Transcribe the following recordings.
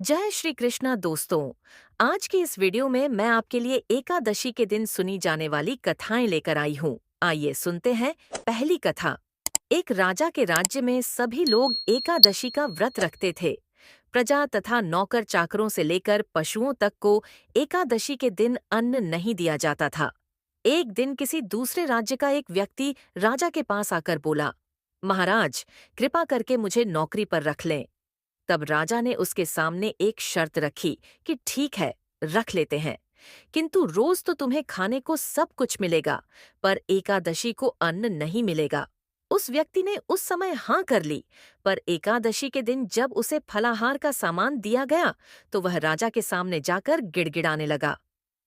जय श्री कृष्णा दोस्तों। आज की इस वीडियो में मैं आपके लिए एकादशी के दिन सुनी जाने वाली कथाएं लेकर आई हूँ। आइए सुनते हैं पहली कथा। एक राजा के राज्य में सभी लोग एकादशी का व्रत रखते थे। प्रजा तथा नौकर चाकरों से लेकर पशुओं तक को एकादशी के दिन अन्न नहीं दिया जाता था। एक दिन किसी दूसरे राज्य का एक व्यक्ति राजा के पास आकर बोला, महाराज, कृपा करके मुझे नौकरी पर रख लें। तब राजा ने उसके सामने एक शर्त रखी कि ठीक है, रख लेते हैं, किंतु रोज तो तुम्हें खाने को सब कुछ मिलेगा, पर एकादशी को अन्न नहीं मिलेगा। उस व्यक्ति ने उस समय हाँ कर ली, पर एकादशी के दिन जब उसे फलाहार का सामान दिया गया तो वह राजा के सामने जाकर गिड़गिड़ाने लगा,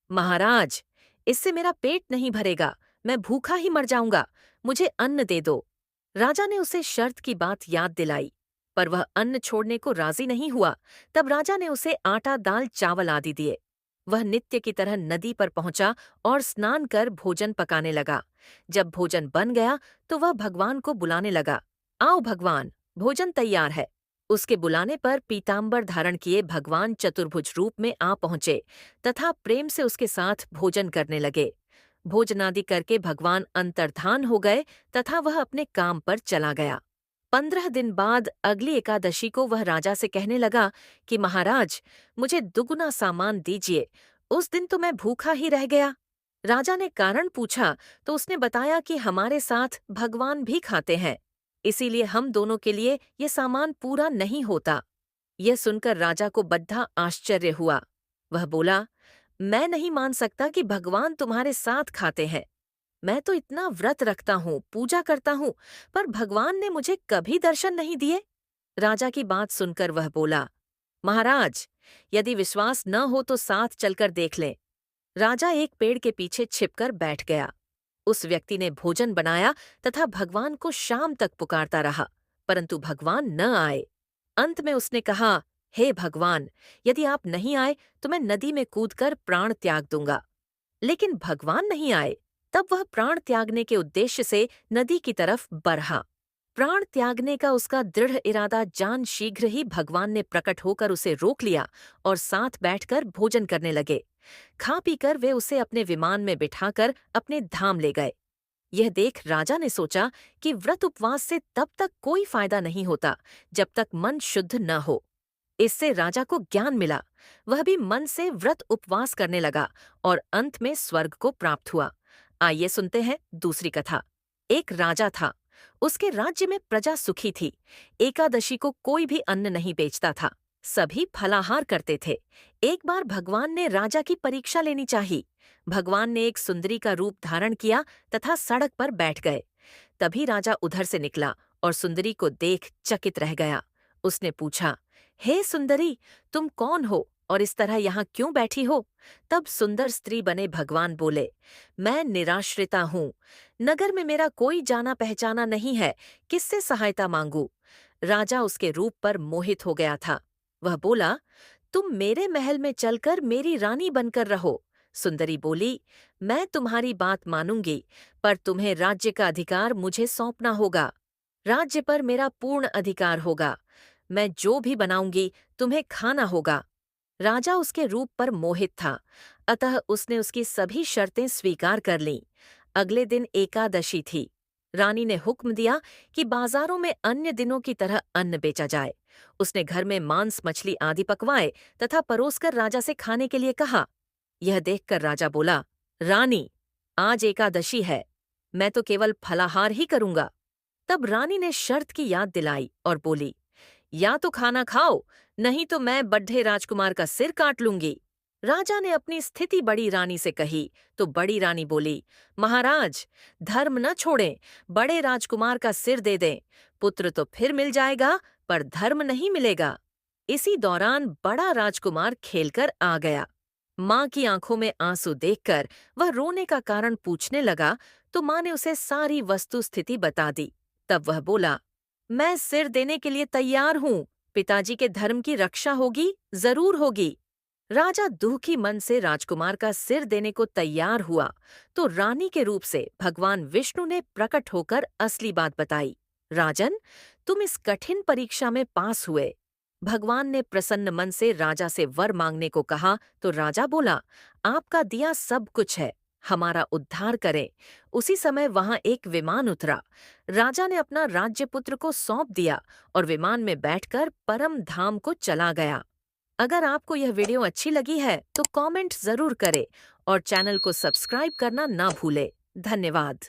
महाराज, इससे मेरा पेट नहीं भरेगा, मैं भूखा ही मर जाऊंगा, मुझे अन्न दे दो। राजा ने उसे शर्त की बात याद दिलाई, पर वह अन्न छोड़ने को राजी नहीं हुआ। तब राजा ने उसे आटा, दाल, चावल आदि दिए। वह नित्य की तरह नदी पर पहुंचा और स्नान कर भोजन पकाने लगा। जब भोजन बन गया तो वह भगवान को बुलाने लगा, आओ भगवान, भोजन तैयार है। उसके बुलाने पर पीतांबर धारण किए भगवान चतुर्भुज रूप में आ पहुंचे तथा प्रेम से उसके साथ भोजन करने लगे। भोजनादि करके भगवान अंतर्धान हो गए तथा वह अपने काम पर चला गया। 15 दिन बाद अगली एकादशी को वह राजा से कहने लगा कि महाराज, मुझे दुगुना सामान दीजिए, उस दिन तो मैं भूखा ही रह गया। राजा ने कारण पूछा तो उसने बताया कि हमारे साथ भगवान भी खाते हैं, इसीलिए हम दोनों के लिए ये सामान पूरा नहीं होता। यह सुनकर राजा को बड्ढा आश्चर्य हुआ। वह बोला, मैं नहीं मान सकता कि भगवान तुम्हारे साथ खाते हैं। मैं तो इतना व्रत रखता हूँ, पूजा करता हूँ, पर भगवान ने मुझे कभी दर्शन नहीं दिए। राजा की बात सुनकर वह बोला, महाराज, यदि विश्वास न हो तो साथ चलकर देख लें। राजा एक पेड़ के पीछे छिपकर बैठ गया। उस व्यक्ति ने भोजन बनाया तथा भगवान को शाम तक पुकारता रहा, परंतु भगवान न आए। अंत में उसने कहा, हे भगवान, यदि आप नहीं आए तो मैं नदी में कूदकर प्राण त्याग दूंगा। लेकिन भगवान नहीं आए। तब वह प्राण त्यागने के उद्देश्य से नदी की तरफ बढ़ा। प्राण त्यागने का उसका दृढ़ इरादा जान शीघ्र ही भगवान ने प्रकट होकर उसे रोक लिया और साथ बैठकर भोजन करने लगे। खा पीकर वे उसे अपने विमान में बिठाकर अपने धाम ले गए। यह देख राजा ने सोचा कि व्रत उपवास से तब तक कोई फायदा नहीं होता जब तक मन शुद्ध न हो। इससे राजा को ज्ञान मिला। वह भी मन से व्रत उपवास करने लगा और अंत में स्वर्ग को प्राप्त हुआ। आइए सुनते हैं दूसरी कथा। एक राजा था। उसके राज्य में प्रजा सुखी थी। एकादशी को कोई भी अन्न नहीं बेचता था। सभी फलाहार करते थे। एक बार भगवान ने राजा की परीक्षा लेनी चाहिए। भगवान ने एक सुंदरी का रूप धारण किया तथा सड़क पर बैठ गए। तभी राजा उधर से निकला और सुंदरी को देख चकित रह गया। उसने पूछा, हे सुंदरी, तुम कौन हो और इस तरह यहाँ क्यों बैठी हो? तब सुंदर स्त्री बने भगवान बोले, मैं निराश्रिता हूँ। नगर में मेरा कोई जाना पहचाना नहीं है, किससे सहायता मांगू? राजा उसके रूप पर मोहित हो गया था। वह बोला, तुम मेरे महल में चलकर मेरी रानी बनकर रहो। सुंदरी बोली, मैं तुम्हारी बात मानूंगी, पर तुम्हें राज्य का अधिकार मुझे सौंपना होगा। राज्य पर मेरा पूर्ण अधिकार होगा। मैं जो भी बनाऊंगी तुम्हें खाना होगा। राजा उसके रूप पर मोहित था, अतः उसने उसकी सभी शर्तें स्वीकार कर लीं। अगले दिन एकादशी थी। रानी ने हुक्म दिया कि बाजारों में अन्य दिनों की तरह अन्न बेचा जाए। उसने घर में मांस, मछली आदि पकवाए तथा परोसकर राजा से खाने के लिए कहा। यह देखकर राजा बोला, रानी, आज एकादशी है, मैं तो केवल फलाहार ही करूंगा। तब रानी ने शर्त की याद दिलाई और बोली, या तो खाना खाओ, नहीं तो मैं बड्ढे राजकुमार का सिर काट लूंगी। राजा ने अपनी स्थिति बड़ी रानी से कही तो बड़ी रानी बोली, महाराज, धर्म न छोड़ें, बड़े राजकुमार का सिर दे दें। पुत्र तो फिर मिल जाएगा, पर धर्म नहीं मिलेगा। इसी दौरान बड़ा राजकुमार खेलकर आ गया। माँ की आंखों में आंसू देखकर वह रोने का कारण पूछने लगा तो माँ ने उसे सारी वस्तु स्थिति बता दी। तब वह बोला, मैं सिर देने के लिए तैयार हूँ। पिताजी के धर्म की रक्षा होगी, जरूर होगी। राजा दुखी मन से राजकुमार का सिर देने को तैयार हुआ तो रानी के रूप से भगवान विष्णु ने प्रकट होकर असली बात बताई। राजन, तुम इस कठिन परीक्षा में पास हुए। भगवान ने प्रसन्न मन से राजा से वर मांगने को कहा तो राजा बोला, आपका दिया सब कुछ है, हमारा उद्धार करें। उसी समय वहां एक विमान उतरा। राजा ने अपना राज्यपुत्र को सौंप दिया और विमान में बैठकर परम धाम को चला गया। अगर आपको यह वीडियो अच्छी लगी है तो कमेंट जरूर करें और चैनल को सब्सक्राइब करना ना भूले। धन्यवाद।